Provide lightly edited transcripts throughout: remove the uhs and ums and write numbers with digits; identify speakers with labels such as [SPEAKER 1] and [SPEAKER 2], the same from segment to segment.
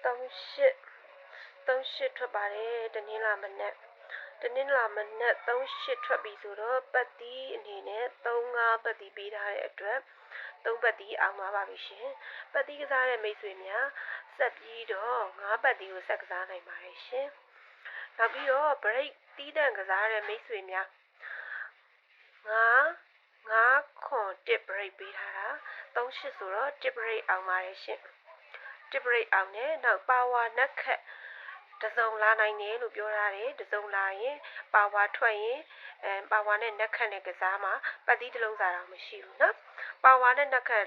[SPEAKER 1] 38ထွက်ပါတယ်တနင်္လာမနက်38ထွက်ပြီဆိုတော့ပတ်တီးအနေနဲ့35ပတ်တီးပေးထားတဲ့အတွက်3ပတ်တီးအောင်သွားပါပြီရှင်ပတ်တီးကစားတဲ့မိတ်ဆွေများဆက်ပြီးတော့5ပတ်တီးကိုဆက်ကစားနိုင်ပါတယ်ရှင်နောက်ပြီးတော့ break တီးတန့်ကစားတဲ့မိတ်ဆွေများ9ခွန်1 break ပေးထားတာ38ဆိုတော့1 break အောင်ပါတယ်ရှင်1 break အောင်နဲ့နောက် power နက်ခတ်တစုံလာနိုင်တယ်လို့ပြောထားတယ်တစုံလာရင်ပါဝါထွက်ရင်ပါဝါနဲ့နက်ခတ်နဲ့ကစားမှာပတ်တီးတစ်လုံးစားတော့မရှိဘူးနော်ပါဝါနဲ့နက်ခတ်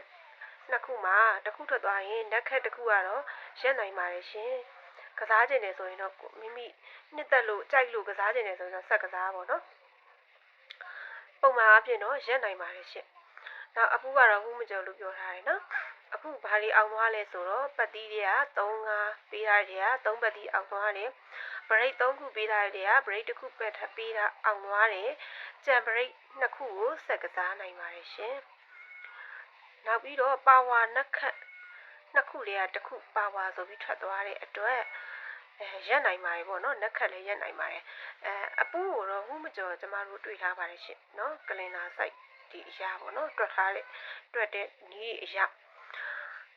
[SPEAKER 1] နှစ်ခုမှာတစ်ခုထွက်သွားရင်နက်ခတ်တစ်ခုကတော့ရက်နိုင်ပါတယ်ရှင်ကစားခြင်းတယ်ဆိုရင်တော့မိမိနှစ်သက်လို့ကြိုက်လို့ကစားခြင်းတယ်ဆိုရင်တော့ဆက်ကစားပါတော့ပုံမှန်အပြင်တော့ရက်နိုင်ပါတယ်ရှင်နောက်အပူကတော့ဟူးမကြော်လို့ပြောထားတယ်နော်အခုဘာလေးအောင်သွားလဲဆိုတော့ပတ်တီးတွေက3-5ပေးထားတဲ့က3ပတ်တီးအောင်သွားတယ် break 3ခုပေးထားတဲ့က break တစ်ခုပဲပေးတာအောင်သွားတယ်ကြံ break 2ခုကိုဆက်ကစားနိုင်ပါတယ်ရှင်နောက်ပြီးတော့ power နက်ခတ်2ခုလေးကတစ်ခု power ဆိုပြီးထွက်သွားတဲ့အတွက်ရက်နိုင်ပါတယ်ပေါ့နော်နက်ခတ်လည်းရက်နိုင်ပါတယ်အပူကိုတော့ဟူးမကြော်ကျမတို့တွေ့ထားပါတယ်ရှင်နော်ကလင်နာ site ဒီအရာပေါ့နော်တွက်ထားတဲ့တွက်တဲ့နီးအရာ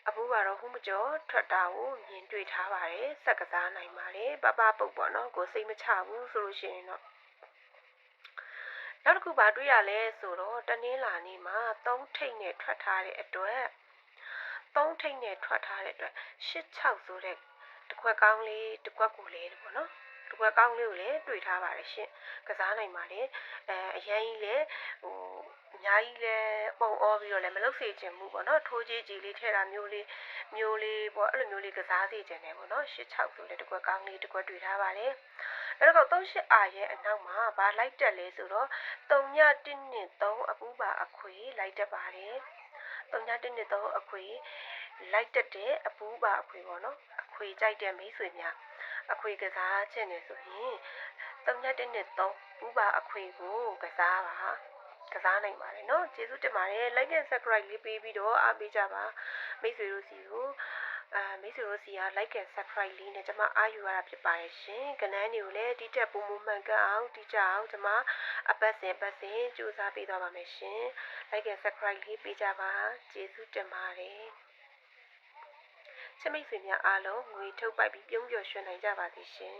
[SPEAKER 1] အပူကတော့ဟူးမကြော်ထွက်တာကိုမြင်တွေ့ထားပါတယ်ဆက်ကစားနိုင်ပါတယ်ပပပုတ်ပေါ့နော်ကိုစိတ်မချဘူးဆိုလို့ရှိရင်တော့နောက်တစ်ခုပါတွေ့ရလဲဆိုတော့တနင်္လာနေ့မှာ3ထိပ်နဲ့ထွက်ထားတဲ့အတွက်3ထိပ်နဲ့ထွက်ထားတဲ့အတွက်86ဆိုတဲ့တစ်ခွက်ကောင်းလေးတစ်ခွက်ကိုလေးပေါ့နော်တစ်ခွက်ကောင်းလေးကိုလည်းတွေ့ထားပါတယ်ရှင်ကစားနိုင်ပါတယ်အရင်ကြီးလည်းအများကြီးလည်းပုံအောပြီးတော့လည်းမလုပ်စေချင်ဘူးပေါ့နော်ထိုးကြီးကြီးလေးထည့်တာမျိုးလေးပေါ့အဲ့လိုမျိုးလေးကစားစေချင်တယ်ပေါ့နော်86ဆိုလည်းတစ်ခွက်ကောင်းလေးတစ်ခွက်တွေ့ထားပါတယ်အဲ့တော့38အာရဲ့အနောက်မှာဗာလိုက်တက်လဲဆိုတော့3-1နဲ့3အပူပါအခွေလိုက်တက်ပါတယ်3-1နဲ့3အခွေလိုက်တက်တဲ့အပူပါအခွေပေါ့နော်အခွေကြိုက်တဲ့မိတ်ဆွေများအခွေကစားခြင်းနေဆိုရင်3-1နဲ့3ပူပါအခွေကိုကစားပါကစားနိုင်ပါတယ်เนาะကျေးဇူးတင်ပါတယ် like and subscribe လေးပေးပြီးတော့အားပေးကြပါမိတ်ဆွေတို့စီကိုမိတ်ဆွေတို့စီက like and subscribe လေးနဲ့ကျွန်မအားယူရတာဖြစ်ပါတယ်ရှင်ကနန်းတွေကိုလည်းဒီတက်ပုံမှန်မှန်ကန်အောင်တီးကြအောင်ကျွန်မအပတ်စဉ်ကြိုးစားပေးသွားပါမယ်ရှင် like and subscribe လေးပေးကြပါကျေးဇူးတင်ပါတယ်ချစ်မိတ်ဆွေများအားလုံးငွေထုတ်ပိုက်ပြီးပြုံးပျော်ရွှင်နိုင်ကြပါစေရှင်